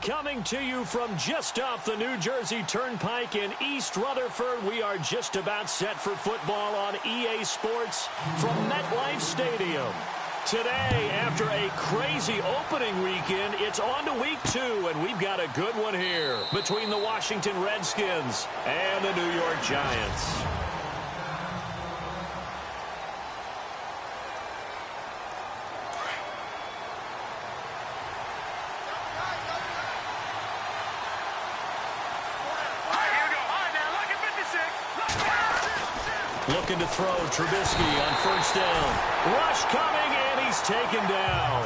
Coming to you from just off the New Jersey Turnpike in East Rutherford, we are just about set for football on EA Sports from MetLife Stadium. Today, after a crazy opening weekend, it's on to week 2, and we've got a good one here between the Washington Redskins and the New York Giants. Looking to throw, Trubisky on first down. Rush coming, and he's taken down.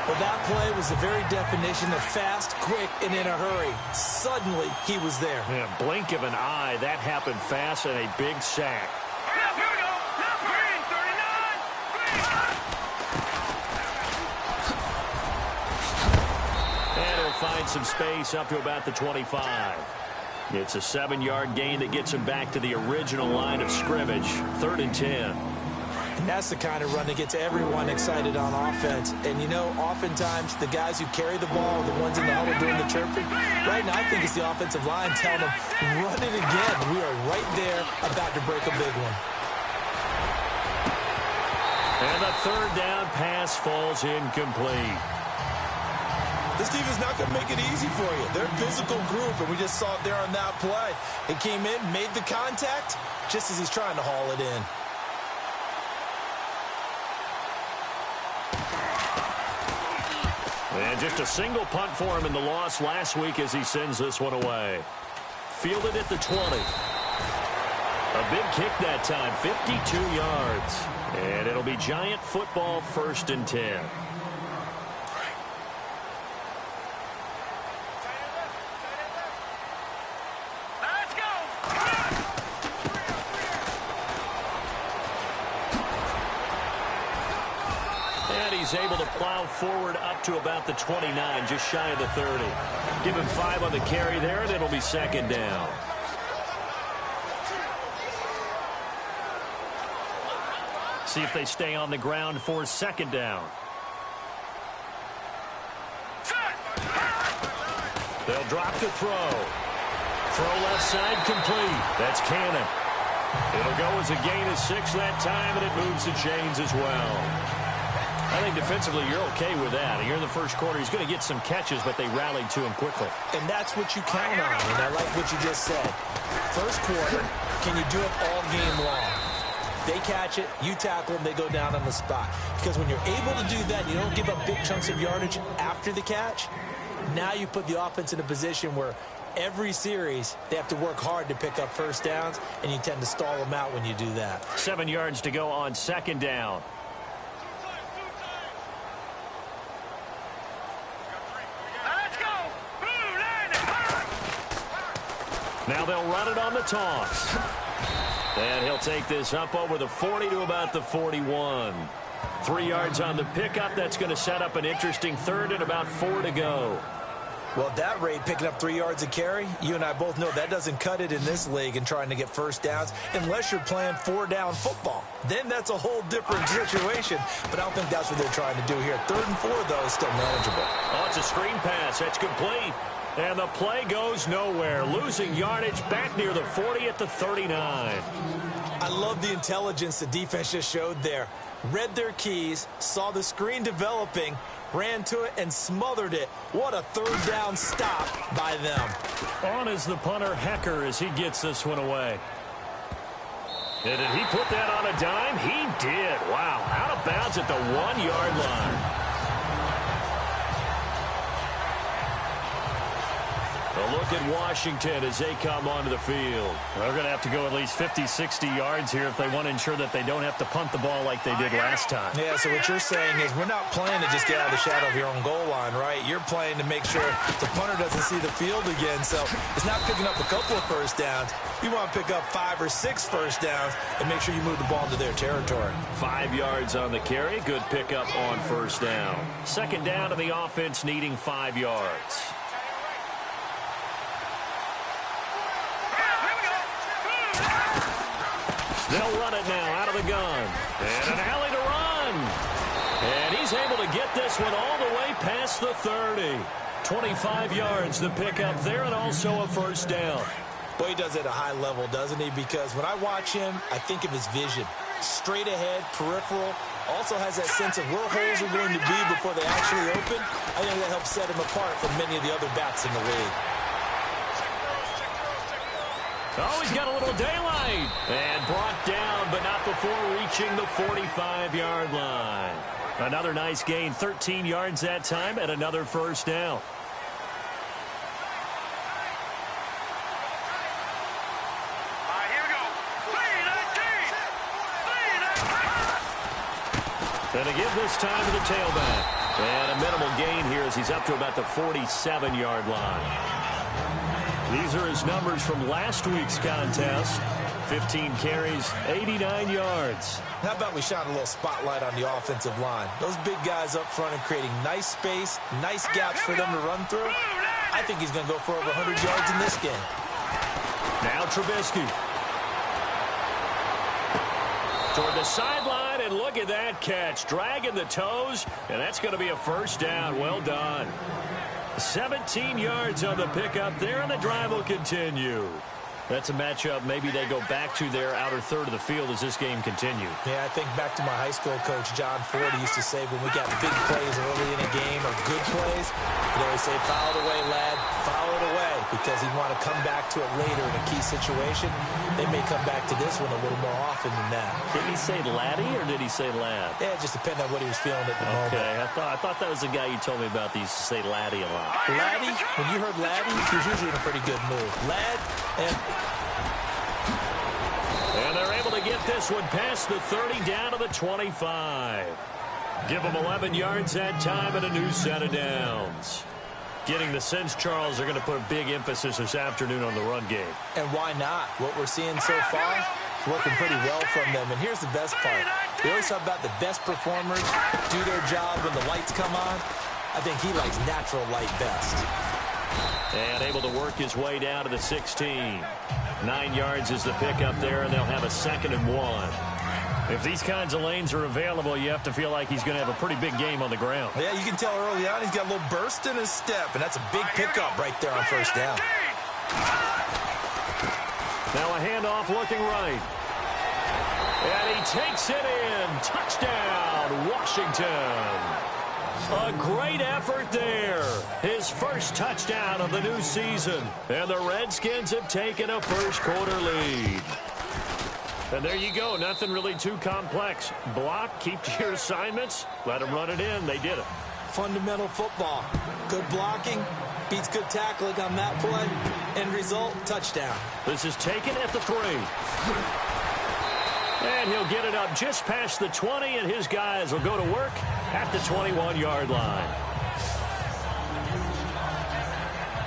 Well, that play was the very definition of fast, quick, and in a hurry. Suddenly, he was there. Yeah, blink of an eye, that happened fast and a big sack. Here we go. Green, 39. And he'll find some space up to about the 25. It's a 7-yard gain that gets him back to the original line of scrimmage, 3rd and 10. And that's the kind of run that gets everyone excited on offense. And, you know, oftentimes the guys who carry the ball, the ones in the huddle doing the chirping, right now I think it's the offensive line telling them, run it again. We are right there about to break a big one. And the 3rd down pass falls incomplete. This team is not going to make it easy for you. They're a physical group, and we just saw it there on that play. It came in, made the contact, just as he's trying to haul it in. And just a single punt for him in the loss last week as he sends this one away. Fielded at the 20. A big kick that time, 52 yards. And it'll be Giant football, 1st and 10. He's able to plow forward up to about the 29, just shy of the 30. Give him 5 on the carry there, and it'll be 2nd down. See if they stay on the ground for 2nd down. They'll drop to throw. Throw left side complete. That's Cannon. It'll go as a gain of 6 that time, and it moves the chains as well. I think defensively you're okay with that. Here in the first quarter, he's going to get some catches, but they rallied to him quickly. And that's what you count on, and I like what you just said. First quarter, can you do it all game long? They catch it, you tackle them, they go down on the spot. Because when you're able to do that, you don't give up big chunks of yardage after the catch. Now you put the offense in a position where every series they have to work hard to pick up first downs, and you tend to stall them out when you do that. 7 yards to go on 2nd down. Now they'll run it on the toss. And he'll take this up over the 40 to about the 41. 3 yards on the pickup. That's going to set up an interesting 3rd and about 4 to go. Well, at that rate, picking up 3 yards a carry, you and I both know that doesn't cut it in this league and trying to get first downs unless you're playing 4-down football. Then that's a whole different situation, but I don't think that's what they're trying to do here. 3rd and 4, though, is still manageable. Oh, it's a screen pass. That's complete. And the play goes nowhere, losing yardage back near the 40 at the 39. I love the intelligence the defense just showed there. Read their keys, saw the screen developing, ran to it, and smothered it. What a 3rd down stop by them. On is the punter, Hecker, as he gets this one away. And did he put that on a dime? He did. Wow, out of bounds at the 1-yard line. A look at Washington as they come onto the field. They're going to have to go at least 50, 60 yards here if they want to ensure that they don't have to punt the ball like they did last time. Yeah, so what you're saying is we're not playing to just get out of the shadow of your own goal line, right? You're playing to make sure the punter doesn't see the field again. So it's not picking up a couple of first downs. You want to pick up 5 or 6 first downs and make sure you move the ball into their territory. 5 yards on the carry. Good pickup on first down. 2nd down to the offense needing 5 yards. They'll run it now out of the gun. And an alley to run. And he's able to to get this one all the way past the 30. 25 yards the pickup there, and also a first down. Boy, he does it at a high level, doesn't he? Because when I watch him, I think of his vision. Straight ahead, peripheral, also has that sense of where holes are going to be before they actually open. I think that helps set him apart from many of the other backs in the league. Oh, he's got a little daylight. And brought down, but not before reaching the 45-yard line. Another nice gain, 13 yards that time, and another first down. And to give this time to the tailback. And a minimal gain here as he's up to about the 47-yard line. These are his numbers from last week's contest. 15 carries, 89 yards. How about we shine a little spotlight on the offensive line? Those big guys up front are creating nice space, nice gaps for them to run through. I think he's going to go for over 100 yards in this game. Now Trubisky. Toward the sideline, and look at that catch. Dragging the toes, and that's going to be a first down. Well done. 17 yards on the pickup there, and the drive will continue. That's a matchup maybe they go back to their outer third of the field as this game continues. Yeah, I think back to my high school coach, John Ford. He used to say when we got big plays early in a game or good plays, he'd always say, foul it away, lad, foul it away, because he'd want to come back to it later in a key situation. They may come back to this one a little more often than that. Did he say laddie or did he say lad? Yeah, it just depended on what he was feeling at the moment. Okay, I thought that was the guy you told me about that used to say laddie a lot. Laddie, when you heard laddie, he was usually in a pretty good mood. Lad, and they're able to get this one past the 30 down to the 25. Give them 11 yards that time and a new set of downs. Getting the sense, Charles, they're going to put a big emphasis this afternoon on the run game. And why not? What we're seeing so far is working pretty well from them. And here's the best part. We always talk about the best performers do their job when the lights come on. I think he likes natural light best. And able to work his way down to the 16. 9 yards is the pickup there, and they'll have a 2nd and 1. If these kinds of lanes are available, you have to feel like he's going to have a pretty big game on the ground. Yeah, you can tell early on he's got a little burst in his step, and that's a big pickup right there on first down. Now a handoff looking right. And he takes it in. Touchdown, Washington. A great effort there. His first touchdown of the new season. And the Redskins have taken a first-quarter lead. And there you go. Nothing really too complex. Block, keep to your assignments, let them run it in. They did it. Fundamental football. Good blocking beats good tackling on that play. End result, touchdown. This is taken at the 3. And he'll get it up just past the 20, and his guys will go to work at the 21-yard line.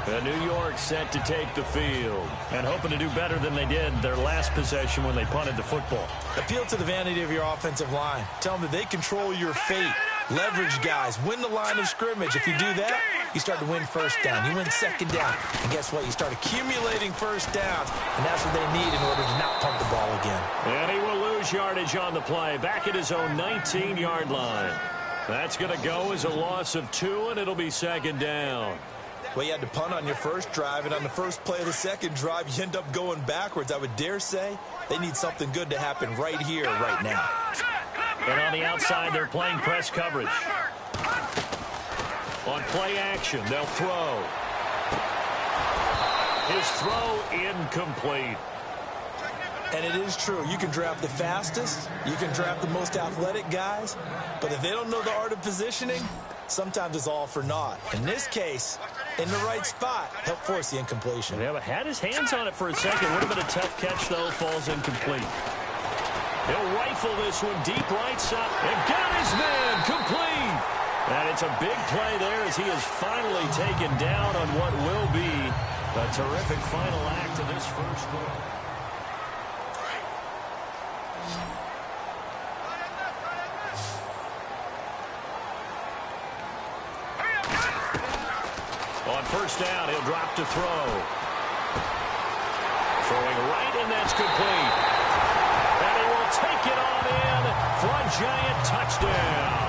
And New York set to take the field and hoping to do better than they did their last possession when they punted the football. Appeal to the vanity of your offensive line. Tell them that they control your fate. Leverage guys. Win the line of scrimmage. If you do that, you start to win first down. You win second down. And guess what? You start accumulating first downs. And that's what they need in order to not pump the ball again. And he will lose yardage on the play. Back at his own 19-yard line. That's going to go as a loss of 2, and it'll be 2nd down. Well, you had to punt on your first drive, and on the first play of the second drive, you end up going backwards. I would dare say they need something good to happen right here, right now. And on the outside, they're playing press coverage. On play action, they'll throw. His throw incomplete. And it is true. You can draft the fastest. You can draft the most athletic guys. But if they don't know the art of positioning, sometimes it's all for naught. In this case, in the right spot, help force the incompletion. Yeah, but had his hands on it for a second. Would have been a tough catch, though. Falls incomplete. He'll rifle this one deep right side. And got his man complete. And it's a big play there as he is finally taken down on what will be a terrific final act of this first quarter. On first down, he'll drop to throw. Throwing right, and that's complete. And he will take it on in for a giant touchdown.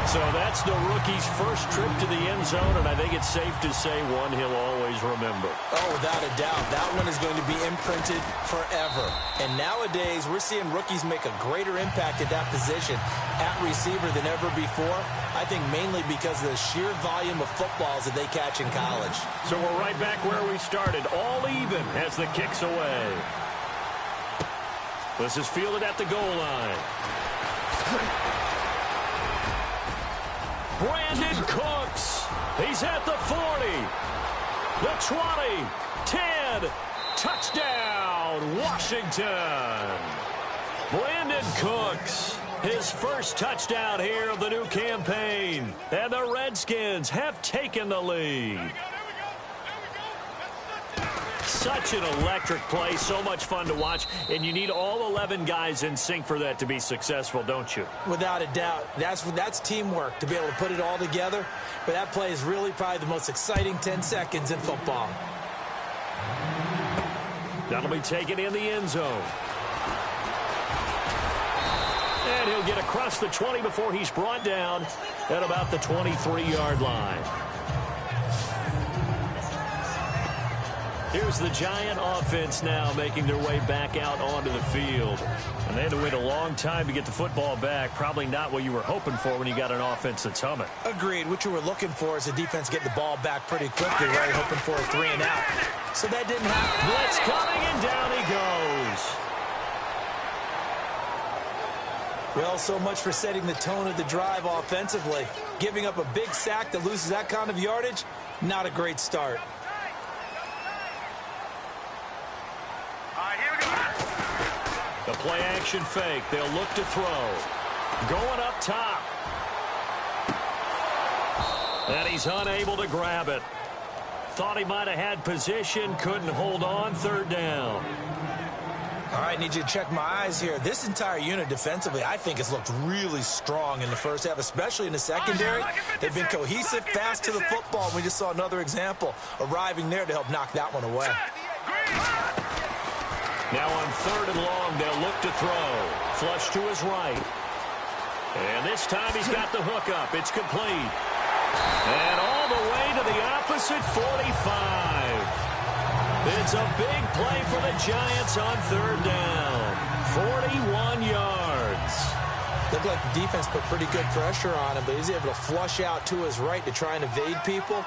So that's the rookie's first trip to the end zone, and I think it's safe to say one he'll always remember. Oh, without a doubt. That one is going to be imprinted forever. And nowadays, we're seeing rookies make a greater impact at that position at receiver than ever before. I think mainly because of the sheer volume of footballs that they catch in college. So we're right back where we started, all even as the kick's away. This is fielded at the goal line. Brandon Cooks. He's at the 40, the 20, 10. Touchdown, Washington. Brandon Cooks, his first touchdown here of the new campaign. And the Redskins have taken the lead. Such an electric play, so much fun to watch, and you need all 11 guys in sync for that to be successful, don't you? Without a doubt. That's teamwork, to be able to put it all together. But that play is really probably the most exciting 10 seconds in football. That'll be taken in the end zone. And he'll get across the 20 before he's brought down at about the 23-yard line. Here's the Giant offense now making their way back out onto the field. And they had to wait a long time to get the football back. Probably not what you were hoping for when you got an offense that's humming. Agreed. What you were looking for is the defense getting the ball back pretty quickly, right? Hoping for a 3 and out. So that didn't happen. Blitz coming, and down he goes. Well, so much for setting the tone of the drive offensively. Giving up a big sack that loses that kind of yardage, not a great start. The play action fake. They'll look to throw. Going up top. And he's unable to grab it. Thought he might have had position. Couldn't hold on. Third down. All right, need you to check my eyes here. This entire unit defensively, I think, has looked really strong in the first half, especially in the secondary. They've been cohesive, fast to the football. We just saw another example arriving there to help knock that one away. Now on 3rd and long, they'll look to throw. Flush to his right. And this time he's got the hook up. It's complete. And all the way to the opposite 45. It's a big play for the Giants on 3rd down. 41 yards. Looked like the defense put pretty good pressure on him, but he's able to flush out to his right to try and evade people.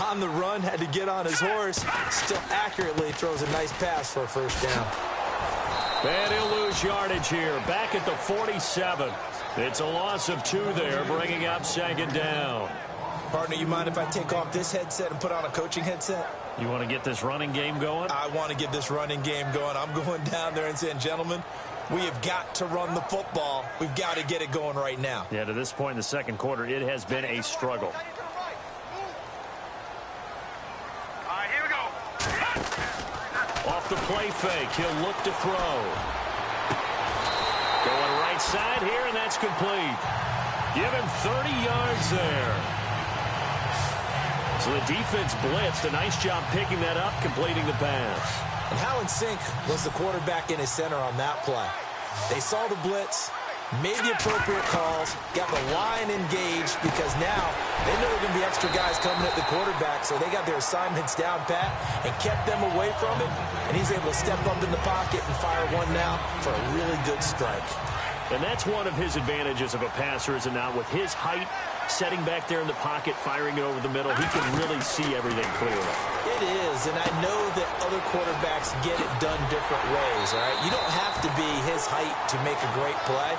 On the run, had to get on his horse. Still accurately throws a nice pass for a first down. And he'll lose yardage here. Back at the 47. It's a loss of 2 there, bringing up 2nd down. Partner, you mind if I take off this headset and put on a coaching headset? You want to get this running game going? I want to get this running game going. I'm going down there and saying, gentlemen, we have got to run the football. We've got to get it going right now. Yeah, to this point in the second quarter, it has been a struggle. Here we go. Off the play fake, he'll look to throw. Going right side here, and that's complete. Give him 30 yards there. So the defense blitzed. A nice job picking that up, completing the pass. And how in sync was the quarterback in his center on that play? They saw the blitz, made the appropriate calls, got the line engaged because now they know there are going to be extra guys coming at the quarterback, so they got their assignments down pat and kept them away from it, and he's able to step up in the pocket and fire one now for a really good strike. And that's one of his advantages of a passer, is it not? With his height, setting back there in the pocket, firing it over the middle, he can really see everything clearly. It is, and I know that other quarterbacks get it done different ways, all right? You don't have to be his height to make a great play,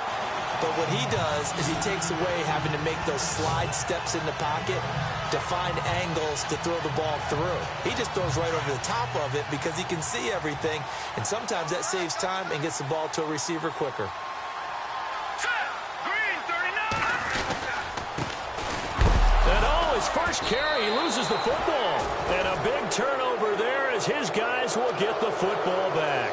but what he does is he takes away having to make those slide steps in the pocket to find angles to throw the ball through. He just throws right over the top of it because he can see everything, and sometimes that saves time and gets the ball to a receiver quicker. His first carry, he loses the football. And a big turnover there as his guys will get the football back.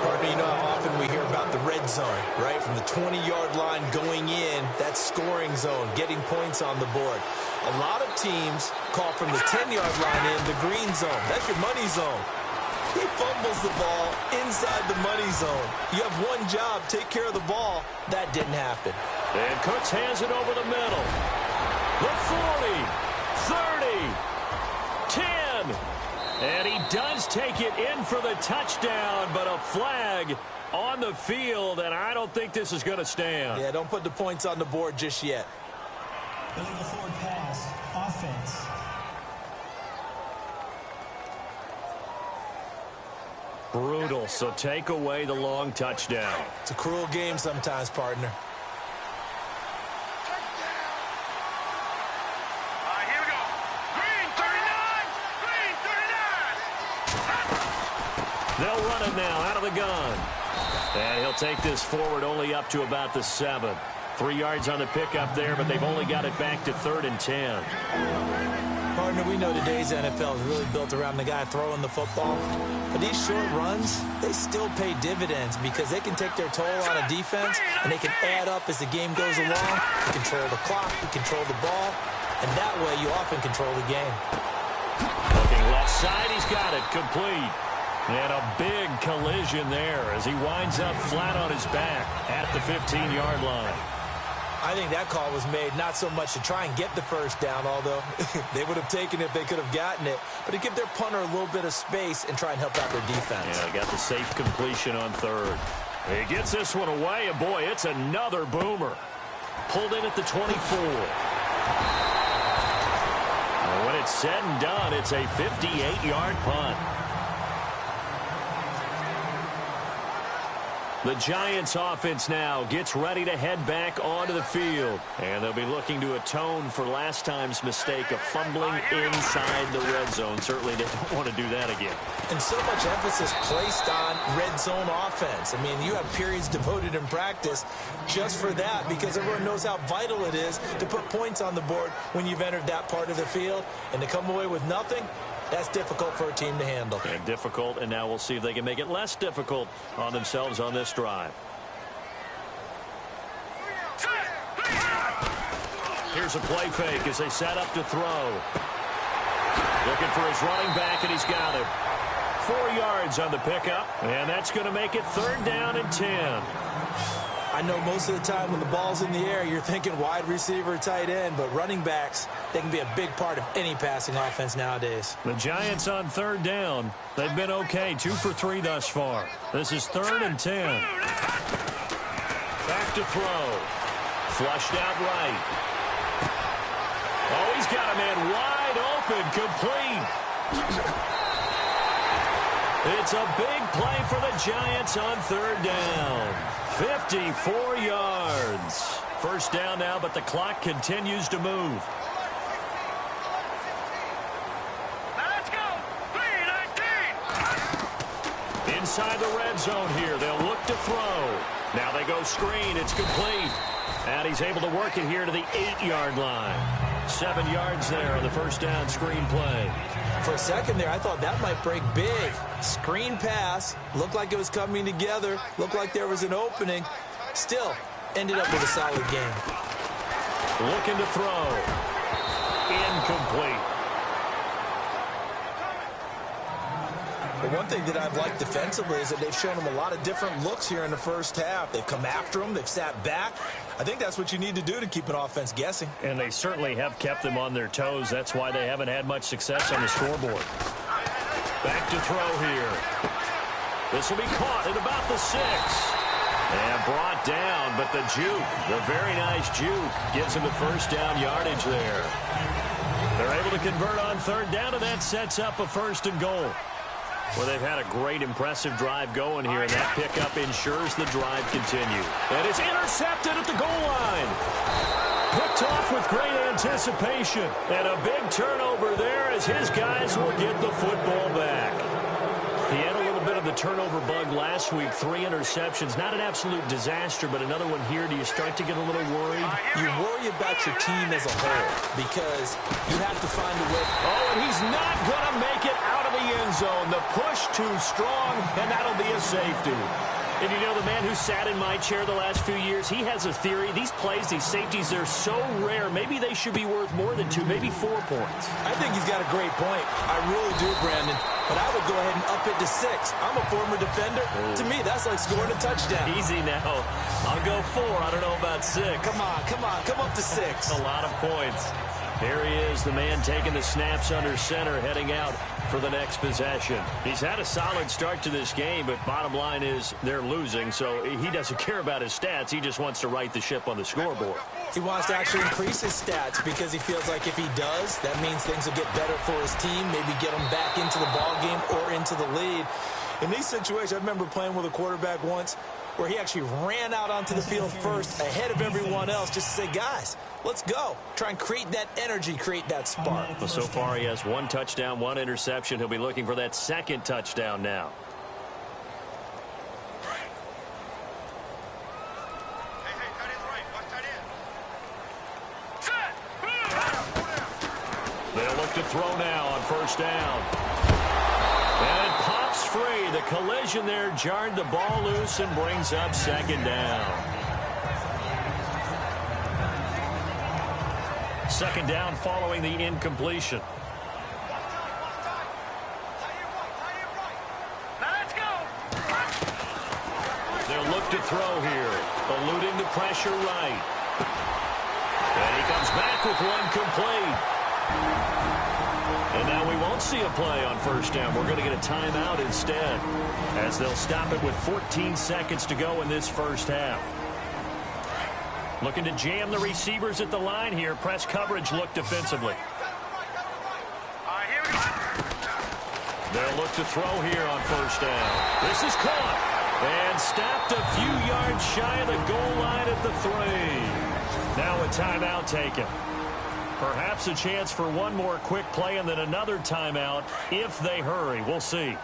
Partner, you know how often we hear about the red zone, right? From the 20-yard line going in, that scoring zone, getting points on the board. A lot of teams call from the 10-yard line in the green zone. That's your money zone. He fumbles the ball inside the money zone. You have one job, take care of the ball. That didn't happen. And Cooks hands it over the middle. The 40, 30, 10. And he does take it in for the touchdown, but a flag on the field, and I don't think this is going to stand. Yeah, don't put the points on the board just yet. Illegal forward pass, offense. Brutal, so take away the long touchdown. It's a cruel game sometimes, partner. Here we go. Green 39. Green 39. They'll run it now out of the gun. And he'll take this forward only up to about the 7. 3 yards on the pickup there, but they've only got it back to 3rd and 10. Partner, we know today's NFL is really built around the guy throwing the football. But these short runs, they still pay dividends because they can take their toll on a defense, and they can add up as the game goes along. You control the clock, you control the ball, and that way you often control the game. Looking left side, he's got it complete. And a big collision there as he winds up flat on his back at the 15-yard line. I think that call was made not so much to try and get the first down, although they would have taken it if they could have gotten it, but to give their punter a little bit of space and try and help out their defense. Yeah, got the safe completion on 3rd. He gets this one away, and boy, it's another boomer. Pulled in at the 24. And when it's said and done, it's a 58-yard punt. The Giants offense now gets ready to head back onto the field. And they'll be looking to atone for last time's mistake of fumbling inside the red zone. Certainly they don't want to do that again. And so much emphasis placed on red zone offense. I mean, you have periods devoted in practice just for that because everyone knows how vital it is to put points on the board when you've entered that part of the field. And to come away with nothing, that's difficult for a team to handle. And difficult, and now we'll see if they can make it less difficult on themselves on this drive. Here's a play fake as they set up to throw. Looking for his running back, and he's got it. 4 yards on the pickup, and that's going to make it 3rd down and 10. I know most of the time when the ball's in the air, you're thinking wide receiver, tight end, but running backs, they can be a big part of any passing offense nowadays. The Giants on 3rd down. They've been okay, 2 for 3 thus far. This is 3rd and 10. Back to throw. Flushed out right. Oh, he's got a man wide open, complete. It's a big play for the Giants on 3rd down. 54 yards. 1st down now, but the clock continues to move. Let's go. 3-19. Inside the red zone here. They'll look to throw. Now they go screen. It's complete. And he's able to work it here to the 8-yard line. 7 yards there on the 1st down screen play. For a second there, I thought that might break big. Screen pass. Looked like it was coming together. Looked like there was an opening. Still, ended up with a solid game. Looking to throw. Incomplete. The one thing that I've liked defensively is that they've shown them a lot of different looks here in the 1st half. They've come after them. They've sat back. I think that's what you need to do to keep an offense guessing. And they certainly have kept them on their toes. That's why they haven't had much success on the scoreboard. Back to throw here. This will be caught at about the 6. And brought down, but the juke, the very nice juke, gives him the 1st down yardage there. They're able to convert on 3rd down, and that sets up a 1st and goal. Well, they've had a great, impressive drive going here, and that pickup ensures the drive continue. And it's intercepted at the goal line. Picked off with great anticipation. And a big turnover there as his guys will get the football back. He had a little bit of the turnover bug last week, 3 interceptions. Not an absolute disaster, but another one here. Do you start to get a little worried? You worry about your team as a whole because you have to find a way. Oh, and he's not going to make it out of the end zone. The push too strong, and that'll be a safety. And you know, the man who sat in my chair the last few years, he has a theory. These plays, these safeties, they're so rare. Maybe they should be worth more than 2, maybe 4 points. I think he's got a great point. I really do, Brandon. But I would go ahead and up it to 6. I'm a former defender. Oh. To me, that's like scoring a touchdown. Easy now. I'll go 4. I don't know about 6. Come on. Come up to 6. A lot of points. Here he is, the man taking the snaps under center, heading out for the next possession. He's had a solid start to this game, but bottom line is they're losing, so he doesn't care about his stats. He just wants to right the ship on the scoreboard. He wants to actually increase his stats because he feels like if he does, that means things will get better for his team, maybe get him back into the ball game or into the lead. In these situations, I remember playing with a quarterback once where he actually ran out onto the field first ahead of everyone else just to say, guys, let's go. Try and create that energy, create that spark. Well, so far he has 1 touchdown, 1 interception. He'll be looking for that 2nd touchdown now. They'll look to throw now on 1st down. And it pops free. The collision there jarred the ball loose and brings up 2nd down. 2nd down following the incompletion. They'll look to throw here, eluding the pressure right. And he comes back with 1 complete. And now we won't see a play on 1st down. We're going to get a timeout instead, as they'll stop it with 14 seconds to go in this 1st half. Looking to jam the receivers at the line here. Press coverage look defensively. They'll look to throw here on 1st down. This is caught and stopped a few yards shy of the goal line at the 3. Now a timeout taken. Perhaps a chance for 1 more quick play and then another timeout if they hurry. We'll see.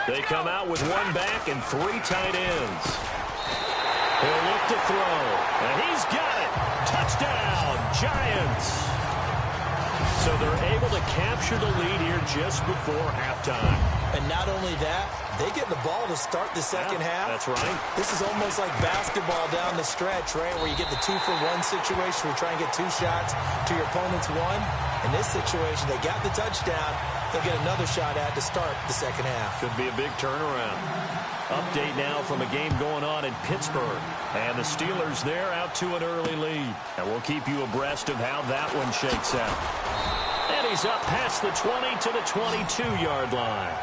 They come out with 1 back and 3 tight ends. He'll look to throw. And he's got it. Touchdown, Giants. So they're able to capture the lead here just before halftime. And not only that, they get the ball to start the 2nd half. That's right. This is almost like basketball down the stretch, right, where you get the 2-for-1 situation where you try and get 2 shots to your opponent's 1. In this situation, they got the touchdown. They'll get another shot at to start the 2nd half. Could be a big turnaround. Update now from a game going on in Pittsburgh. And the Steelers there out to an early lead. And we'll keep you abreast of how that one shakes out. And he's up past the 20 to the 22-yard line.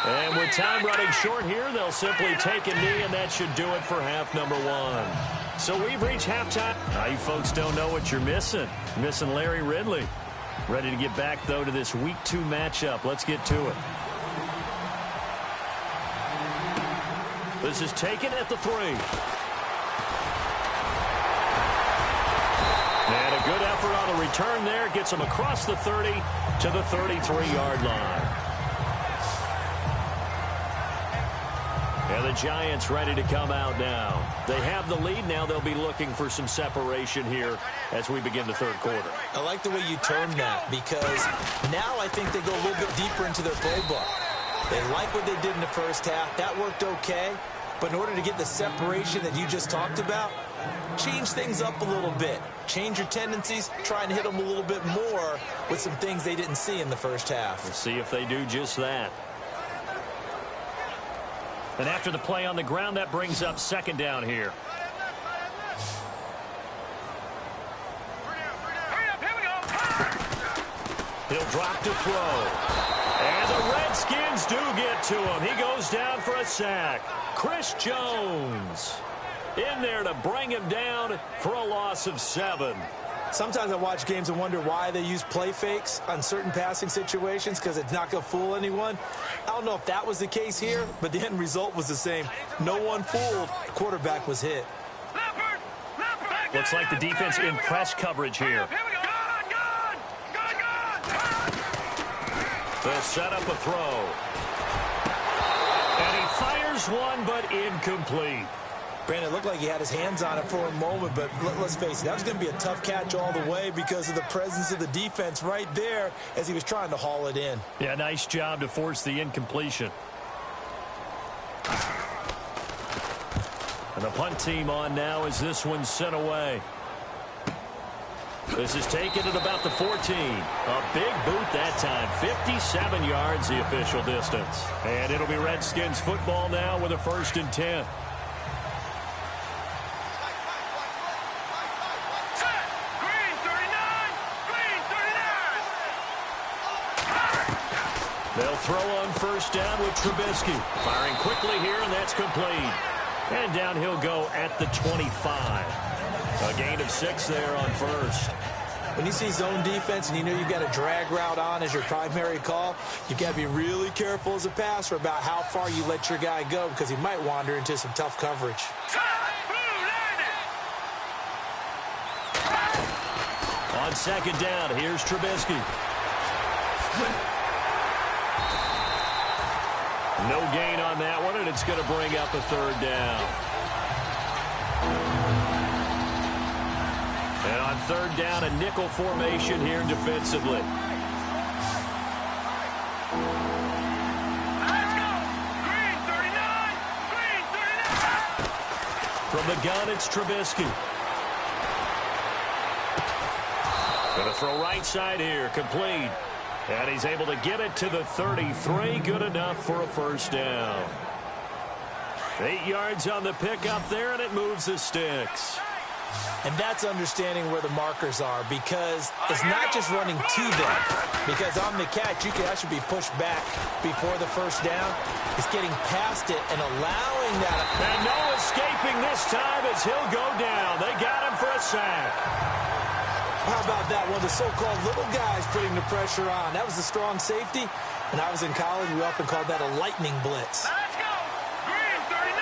And with time running short here, they'll simply take a knee, and that should do it for half number 1. So we've reached halftime. Now you folks don't know what you're missing. Missing Larry Ridley. Ready to get back, though, to this Week 2 matchup. Let's get to it. This is taken at the 3. And a good effort on the return there. Gets him across the 30 to the 33-yard line. And the Giants ready to come out now. They have the lead now. They'll be looking for some separation here as we begin the 3rd quarter. I like the way you termed that because now I think they go a little bit deeper into their playbook. They like what they did in the 1st half. That worked okay. But in order to get the separation that you just talked about, change things up a little bit. Change your tendencies. Try and hit them a little bit more with some things they didn't see in the 1st half. We'll see if they do just that. And after the play on the ground, that brings up 2nd down here. He'll drop to throw. And the Redskins do get to him. He goes down for a sack. Chris Jones in there to bring him down for a loss of 7. Sometimes I watch games and wonder why they use play fakes on certain passing situations because it's not going to fool anyone. I don't know if that was the case here, but the end result was the same. No one fooled. The quarterback was hit. Looks like the defense in press coverage here. They'll set up a throw. Here's one, but incomplete. Brandon, it looked like he had his hands on it for a moment, but let's face it, that was going to be a tough catch all the way because of the presence of the defense right there as he was trying to haul it in. Yeah, nice job to force the incompletion. And the punt team on now as this one's sent away. This is taken at about the 14. A big boot that time. 57 yards the official distance. And it'll be Redskins football now with a 1st and 10. They'll throw on 1st down with Trubisky. Firing quickly here, and that's complete. And down he'll go at the 25. A gain of 6 there on 1st. When you see zone defense and you know you've got a drag route on as your primary call, you've got to be really careful as a passer about how far you let your guy go because he might wander into some tough coverage. On 2nd down, here's Trubisky. No gain on that one, and it's going to bring up a 3rd down. And on 3rd down, a nickel formation here defensively. Let's go! Green 39! Green 39! From the gun, it's Trubisky. Going to throw right side here, complete. And he's able to get it to the 33. Good enough for a 1st down. 8 yards on the pickup there, and it moves the sticks. And that's understanding where the markers are because it's not just running to them. Because on the catch, you can actually be pushed back before the 1st down. It's getting past it and allowing that. And no escaping this time as he'll go down. They got him for a sack. How about that? One of the so-called little guys putting the pressure on. That was the strong safety. When I was in college, we often called that a lightning blitz. Let's go! Green 39!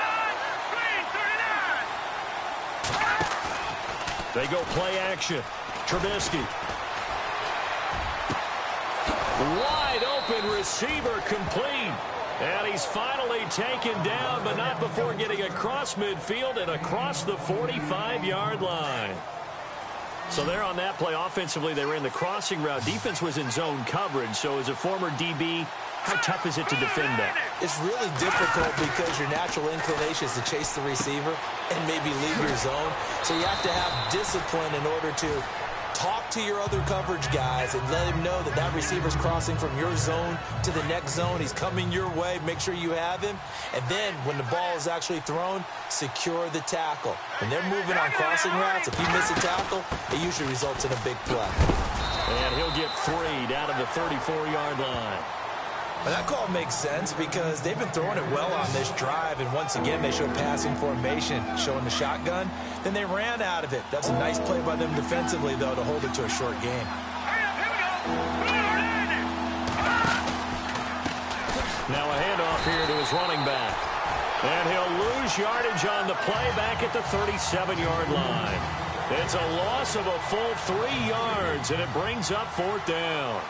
Green 39! They go play action. Trubisky. Wide open receiver complete. And he's finally taken down, but not before getting across midfield and across the 45-yard line. So there on that play, offensively, they ran the crossing route. Defense was in zone coverage. So as a former DB, how tough is it to defend that? It's really difficult because your natural inclination is to chase the receiver and maybe leave your zone. So you have to have discipline in order to talk to your other coverage guys and let him know that that receiver's crossing from your zone to the next zone. He's coming your way. Make sure you have him. And then when the ball is actually thrown, secure the tackle. When they're moving on crossing routes, if you miss a tackle, it usually results in a big play. And he'll get 3 down to the 34-yard line. Well, that call makes sense because they've been throwing it well on this drive, and once again they show passing formation, showing the shotgun. Then they ran out of it. That's a nice play by them defensively, though, to hold it to a short game. Now a handoff here to his running back. And he'll lose yardage on the play back at the 37-yard line. It's a loss of a full 3 yards, and it brings up 4th down.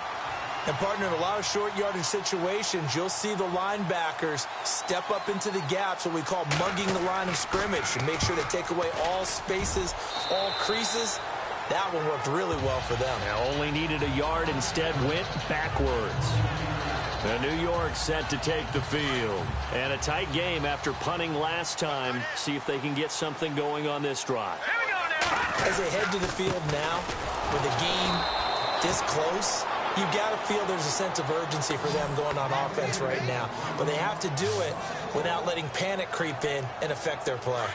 And, partner, in a lot of short yardage situations, you'll see the linebackers step up into the gaps, what we call mugging the line of scrimmage, to make sure to take away all spaces, all creases. That one worked really well for them. Now only needed a yard, instead went backwards. And New York set to take the field. And a tight game after punting last time. See if they can get something going on this drive. As they head to the field now, with the game this close, you've got to feel there's a sense of urgency for them going on offense right now. But they have to do it without letting panic creep in and affect their play.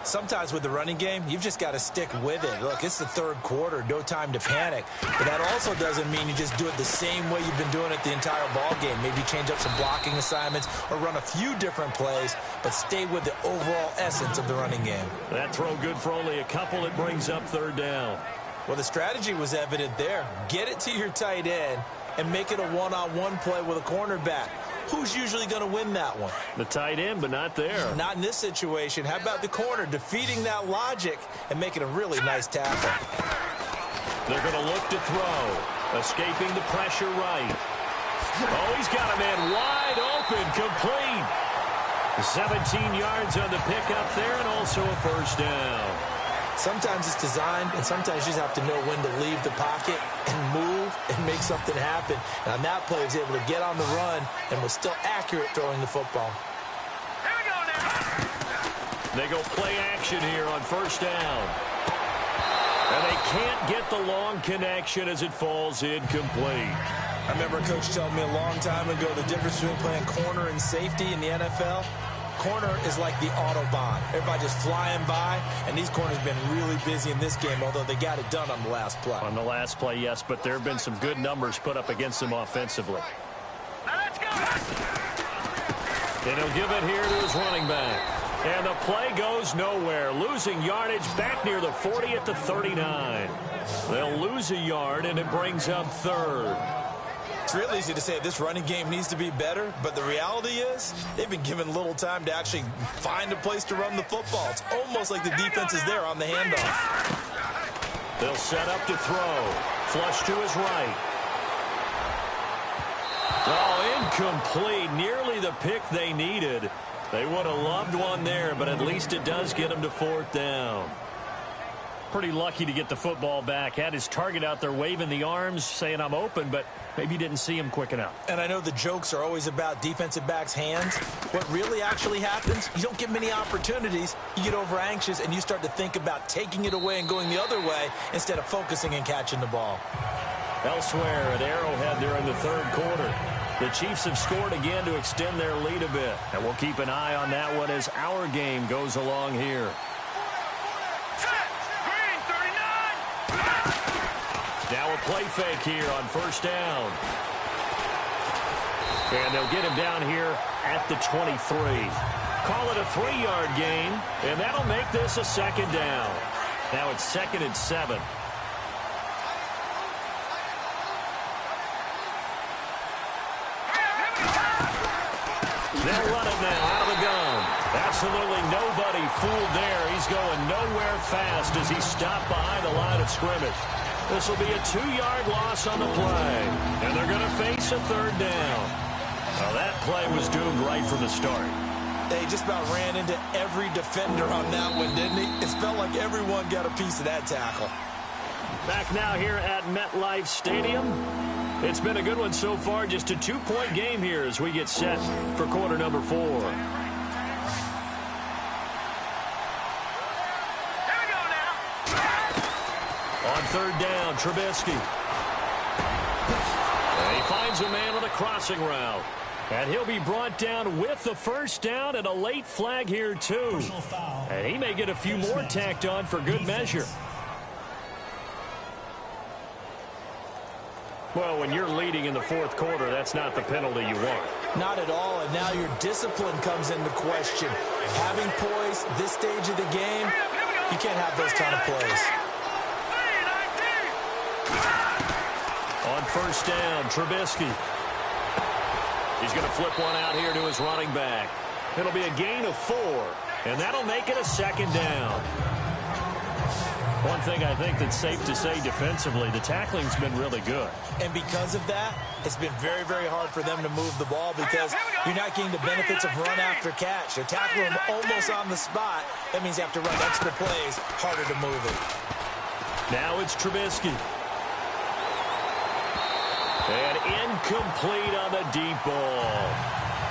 Sometimes with the running game, you've just got to stick with it. Look, it's the 3rd quarter, no time to panic. But that also doesn't mean you just do it the same way you've been doing it the entire ball game. Maybe change up some blocking assignments or run a few different plays, but stay with the overall essence of the running game. That throw good for only a couple. It brings up 3rd down. Well, the strategy was evident there. Get it to your tight end and make it a one-on-one play with a cornerback. Who's usually going to win that one? The tight end, but not there. Not in this situation. How about the corner defeating that logic and making a really nice tackle? They're going to look to throw. Escaping the pressure right. Oh, he's got a man wide open, complete. 17 yards on the pickup there, and also a first down. Sometimes it's designed, and sometimes you just have to know when to leave the pocket and move and make something happen. And on that play, he was able to get on the run and was still accurate throwing the football. Here we go now. They go play action here on first down. And they can't get the long connection as it falls incomplete. I remember a coach telling me a long time ago the difference between playing corner and safety in the NFL. Corner is like the Autobahn. Everybody just flying by, and these corners have been really busy in this game, although they got it done on the last play. On the last play, yes, but there have been some good numbers put up against them offensively. Now let's go. And he'll give it here to his running back. And the play goes nowhere. Losing yardage back near the 40 at the 39. They'll lose a yard, and it brings up third. It's real easy to say this running game needs to be better, but the reality is they've been given little time to actually find a place to run the football. It's almost like the defense is there on the handoff. They'll set up to throw. Flush to his right. Oh, incomplete. Nearly the pick they needed. They would have loved one there, but at least it does get them to fourth down. Pretty lucky to get the football back. Had his target out there waving the arms, saying I'm open, but maybe didn't see him quick enough. And I know the jokes are always about defensive backs' hands. What really actually happens, you don't get many opportunities. You get over anxious, and you start to think about taking it away and going the other way instead of focusing and catching the ball. Elsewhere at Arrowhead there in the third quarter. The Chiefs have scored again to extend their lead a bit. And we'll keep an eye on that one as our game goes along here. Now a play fake here on first down. And they'll get him down here at the 23. Call it a 3-yard gain, and that'll make this a second down. Now it's 2nd and 7. They'll run it now out of the gun. Absolutely nobody fooled there. He's going nowhere fast as he's stopped behind the line of scrimmage. This will be a 2-yard loss on the play, and they're going to face a third down. Well, that play was doomed right from the start. They just about ran into every defender on that one, didn't he? It felt like everyone got a piece of that tackle. Back now here at MetLife Stadium. It's been a good one so far. Just a 2-point game here as we get set for quarter number 4. On third down, Trubisky. And he finds a man on a crossing route. And he'll be brought down with the first down and a late flag here, too. And he may get a few more tacked on for good measure. Well, when you're leading in the fourth quarter, that's not the penalty you want. Not at all, and now your discipline comes into question. Having poise this stage of the game, you can't have those kind of plays. On first down, Trubisky. He's going to flip one out here to his running back. It'll be a gain of 4, and that'll make it a second down. One thing I think that's safe to say defensively, the tackling's been really good. And because of that, it's been very, very hard for them to move the ball because you're not getting the benefits of run after catch. They're tackling them almost on the spot. That means you have to run extra plays, harder to move it. Now it's Trubisky. And incomplete on the deep ball.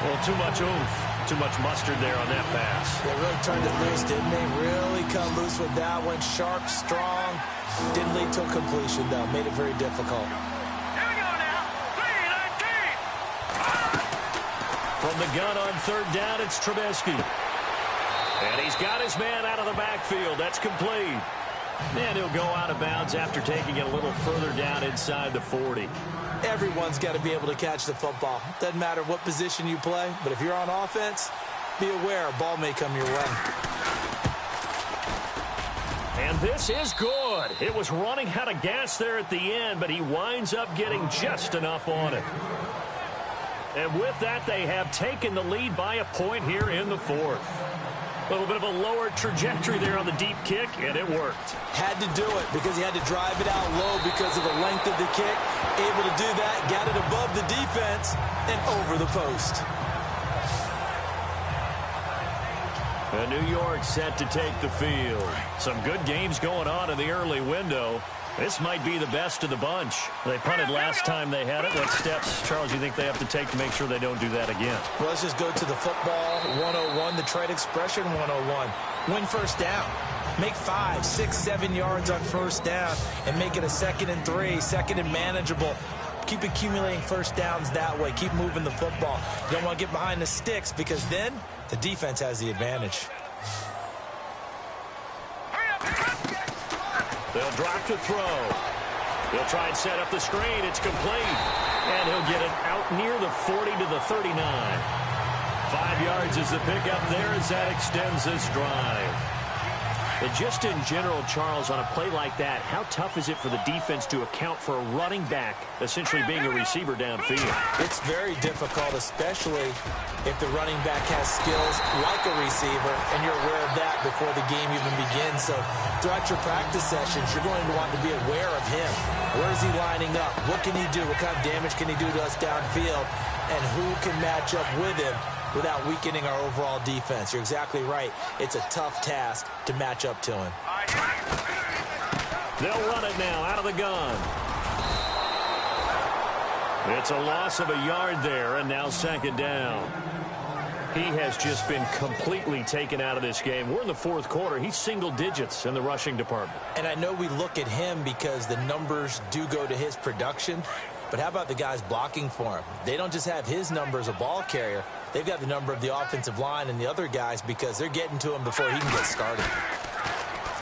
Well, too much oomph. Too much mustard there on that pass. They really turned it loose, didn't they? Really cut loose with that one. Sharp, strong. Didn't lead to a completion, though. Made it very difficult. Here we go now. 3-19. From the gun on third down, it's Trubisky. And he's got his man out of the backfield. That's complete. And he'll go out of bounds after taking it a little further down inside the 40. Everyone's got to be able to catch the football. Doesn't matter what position you play, but if you're on offense, be aware a ball may come your way. And this is good. It was running out of gas there at the end, but he winds up getting just enough on it. And with that, they have taken the lead by a point here in the fourth. A little bit of a lower trajectory there on the deep kick, and it worked. Had to do it because he had to drive it out low because of the length of the kick. Able to do that, got it above the defense, and over the post. And New York set to take the field. Some good games going on in the early window. This might be the best of the bunch. They punted last time they had it. What steps, Charles, you think they have to take to make sure they don't do that again? Well, let's just go to the football 101, the trade expression 101. Win first down. Make 5, 6, 7 yards on first down and make it a 2nd and 3, 2nd and manageable. Keep accumulating first downs that way. Keep moving the football. You don't want to get behind the sticks because then the defense has the advantage. They'll drop to throw. He'll try and set up the screen. It's complete. And he'll get it out near the 40 to the 39. 5 yards is the pickup there as that extends this drive. And just in general, Charles, on a play like that, how tough is it for the defense to account for a running back essentially being a receiver downfield? It's very difficult, especially if the running back has skills like a receiver, and you're aware of that before the game even begins. So throughout your practice sessions, you're going to want to be aware of him. Where is he lining up? What can he do? What kind of damage can he do to us downfield? And who can match up with him without weakening our overall defense? You're exactly right. It's a tough task to match up to him. They'll run it now out of the gun. It's a loss of a yard there, and now 2nd down. He has just been completely taken out of this game. We're in the 4th quarter. He's single digits in the rushing department. And I know we look at him because the numbers do go to his production, but how about the guys blocking for him? They don't just have his number as a ball carrier. They've got the number of the offensive line and the other guys because they're getting to him before he can get started.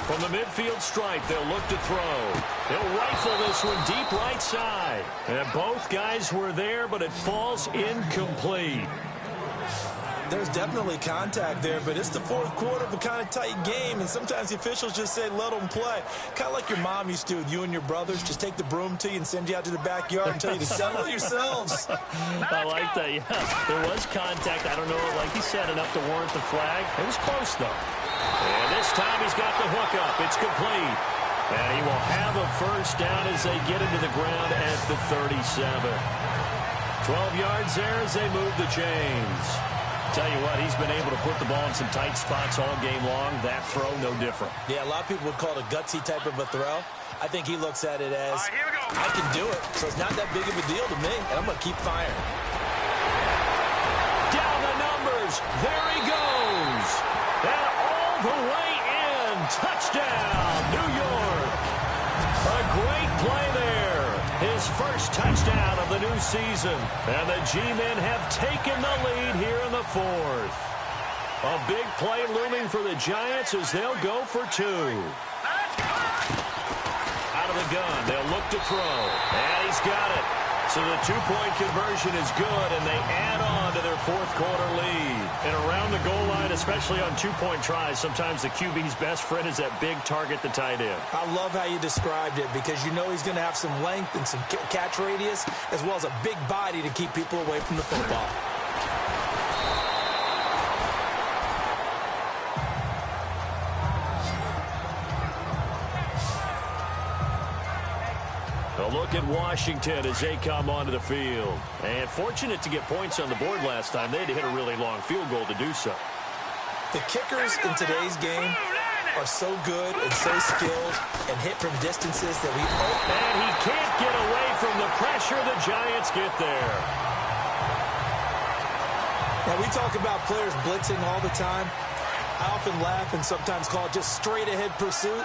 From the midfield stripe, they'll look to throw. They'll rifle this one deep right side. And both guys were there, but it falls incomplete. There's definitely contact there, but it's the 4th quarter of a kind of tight game, and sometimes the officials just say, let them play. Kind of like your mom used to with you and your brothers. Just take the broom to you and send you out to the backyard and tell you to settle yourselves. I like that, yeah. There was contact. I don't know, like he said, enough to warrant the flag. It was close, though. And this time he's got the hook up. It's complete. And he will have a first down as they get into the ground at the 37. 12 yards there as they move the chains. Tell you what, he's been able to put the ball in some tight spots all game long. That throw, no different. Yeah, a lot of people would call it a gutsy type of a throw. I think he looks at it as, I can do it, so it's not that big of a deal to me, and I'm going to keep firing. Down the numbers. There he goes. And all the way in. Touchdown, New York. A great play there. His first touchdown of the new season. And the G-men have taken the lead here in the 4th. A big play looming for the Giants as they'll go for 2. Out of the gun, they'll look to throw. And he's got it. So the 2-point conversion is good, and they add on to their 4th quarter lead. And around the goal line, especially on 2-point tries, sometimes the QB's best friend is that big target, the tight end. I love how you described it because you know he's going to have some length and some catch radius as well as a big body to keep people away from the football. A look at Washington as they come onto the field. And fortunate to get points on the board last time. They had to hit a really long field goal to do so. The kickers in today's game are so good and so skilled and hit from distances that we hope. And he can't get away from the pressure. The Giants get there. Now, we talk about players blitzing all the time. I often laugh and sometimes call it just straight-ahead pursuit.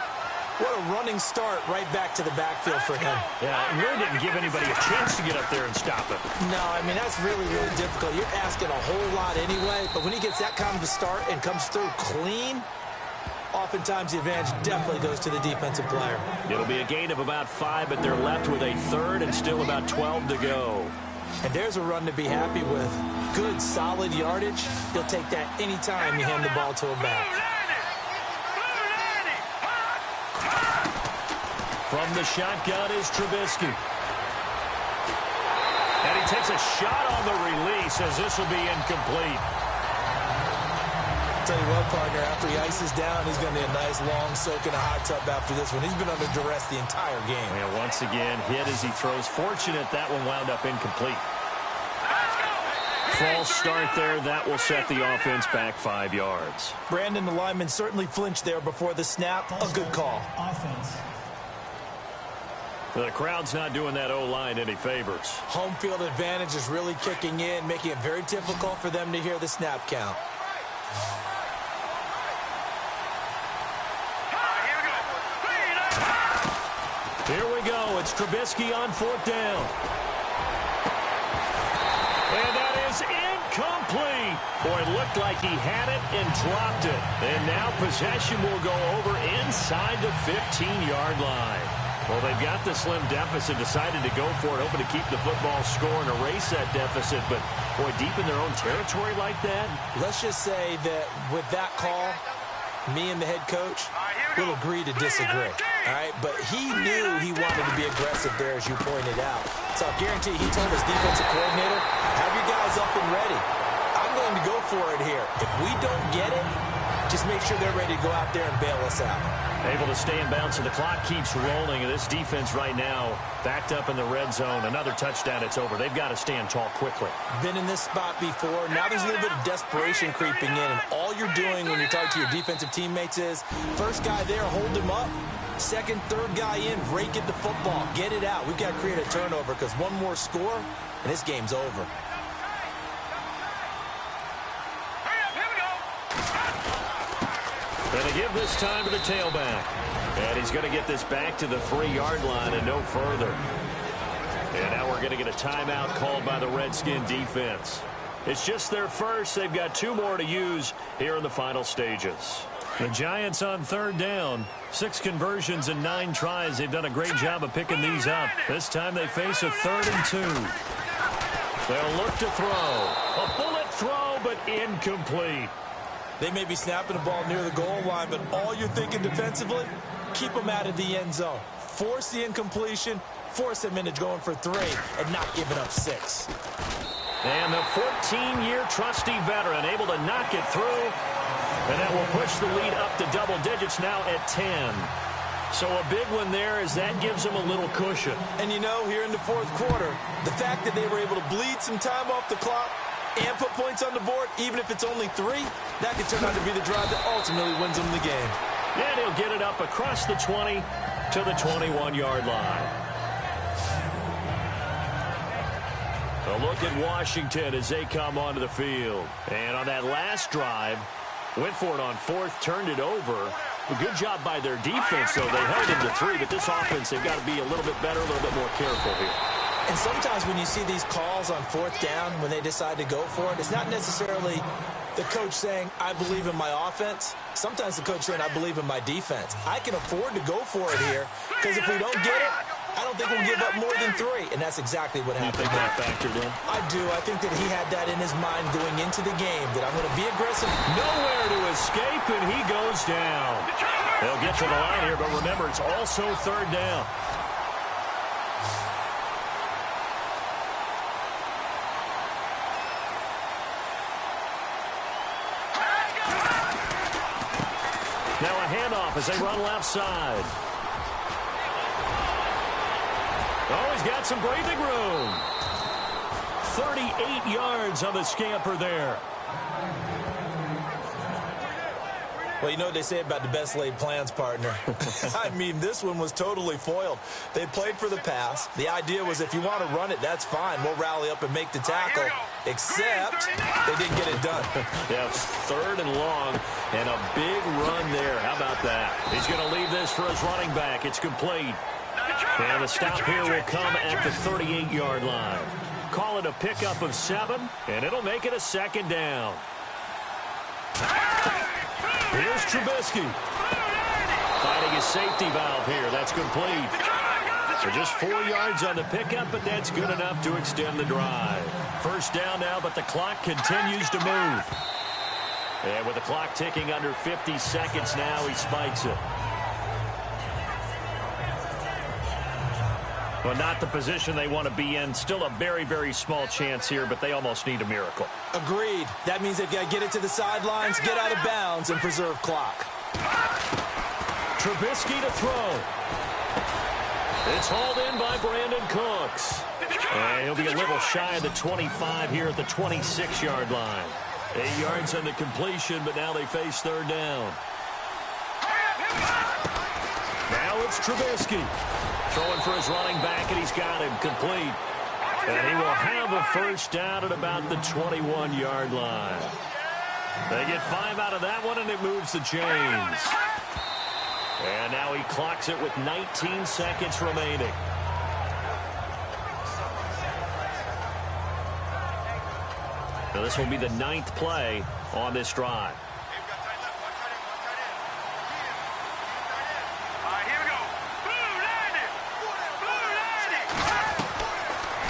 What a running start right back to the backfield for him. Yeah, it really didn't give anybody a chance to get up there and stop him. No, I mean, that's really, really difficult. You're asking a whole lot anyway, but when he gets that kind of a start and comes through clean, oftentimes the advantage definitely goes to the defensive player. It'll be a gain of about 5, but they're left with a 3rd and still about 12 to go. And there's a run to be happy with. Good, solid yardage. He'll take that anytime you hand the ball to him back. From the shotgun is Trubisky. And he takes a shot on the release as this will be incomplete. Tell you what, partner, after he ices down, he's going to be a nice long soak in a hot tub after this one. He's been under duress the entire game. And once again, hit as he throws. Fortunate that one wound up incomplete. False start there. That will set the offense back 5 yards. Brandon, the lineman certainly flinched there before the snap. A good call. Offense. The crowd's not doing that O-line any favors. Home field advantage is really kicking in, making it very difficult for them to hear the snap count. Here we go. It's Trubisky on 4th down. And that is incomplete. Boy, it looked like he had it and dropped it. And now possession will go over inside the 15-yard line. Well, they've got the slim deficit, decided to go for it, hoping to keep the football score and erase that deficit. But, boy, deep in their own territory like that. Let's just say that with that call, me and the head coach will agree to disagree. All right, but he knew he wanted to be aggressive there, as you pointed out. So I guarantee he told his defensive coordinator, have your guys up and ready. I'm going to go for it here. If we don't get it, just make sure they're ready to go out there and bail us out. Able to stay in bounds, and the clock keeps rolling. And this defense right now backed up in the red zone. Another touchdown, it's over. They've got to stand tall quickly. Been in this spot before. Now there's a little bit of desperation creeping in. And all you're doing when you're talking to your defensive teammates is, first guy there, hold him up. Second, third guy in, rake at the football. Get it out. We've got to create a turnover because one more score, and this game's over. Going to give this time to the tailback. And he's going to get this back to the 3-yard line and no further. And now we're going to get a timeout called by the Redskin defense. It's just their first. They've got 2 more to use here in the final stages. The Giants on 3rd down. 6 conversions and 9 tries. They've done a great job of picking these up. This time they face a 3rd and 2. They'll look to throw. A bullet throw, but incomplete. They may be snapping the ball near the goal line, but all you're thinking defensively, keep them out of the end zone. Force the incompletion, force them into going for 3, and not giving up 6. And the 14-year trusty veteran able to knock it through. And that will push the lead up to double digits now at 10. So a big one there as that gives them a little cushion. And you know, here in the 4th quarter, the fact that they were able to bleed some time off the clock and put points on the board, even if it's only 3, that could turn out to be the drive that ultimately wins them the game. And he'll get it up across the 20 to the 21-yard line. A look at Washington as they come onto the field. And on that last drive, went for it on 4th, turned it over. A good job by their defense, though. They held him to 3, but this offense, they've got to be a little bit better, a little bit more careful here. And sometimes when you see these calls on 4th down, when they decide to go for it, it's not necessarily the coach saying, I believe in my offense. Sometimes the coach saying, I believe in my defense. I can afford to go for it here, because if we don't get it, I don't think we'll give up more than 3. And that's exactly what happened. You think that factored in? I do. I think that he had that in his mind going into the game, that I'm going to be aggressive. Nowhere to escape, and he goes down. They'll get to the line here, but remember, it's also 3rd down. Now a handoff as they run left side. Oh, he's got some breathing room. 38 yards on the scamper there. Well, you know what they say about the best laid plans, partner. I mean, this one was totally foiled. They played for the pass. The idea was if you want to run it, that's fine. We'll rally up and make the tackle. Except they didn't get it done. Yeah, 3rd and long, and a big run there. How about that? He's going to leave this for his running back. It's complete. And the stop here will come at the 38-yard line. Call it a pickup of 7, and it'll make it a 2nd down. Here's Trubisky. Finding his safety valve here. That's complete. So just 4 yards on the pickup, but that's good enough to extend the drive. 1st down now, but the clock continues to move. And with the clock ticking under 50 seconds now, he spikes it. Well, not the position they want to be in. Still a very, very small chance here, but they almost need a miracle. Agreed. That means they've got to get it to the sidelines, get out of bounds, and preserve clock. Trubisky to throw. It's hauled in by Brandon Cooks. And he'll be a little shy of the 25 here at the 26-yard line. 8 yards on the completion, but now they face third down. Now it's Trubisky. Throwing for his running back, and he's got him complete. And he will have a first down at about the 21-yard line. They get 5 out of that one, and it moves the chains. And now he clocks it with 19 seconds remaining. Now this will be the 9th play on this drive.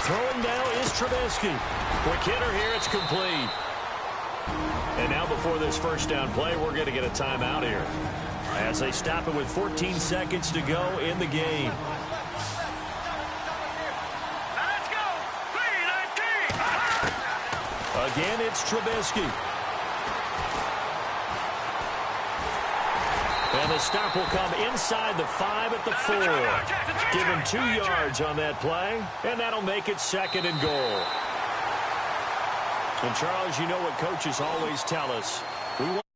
Throwing now is Trubisky. Quick hitter here, it's complete. And now before this first down play, we're going to get a timeout here, as they stop it with 14 seconds to go in the game. Let's go! 3-19! Again, it's Trubisky. And the stop will come inside the 5 at the 4. Give him 2 yards on that play, and that'll make it 2nd and goal. And, Charles, you know what coaches always tell us. We want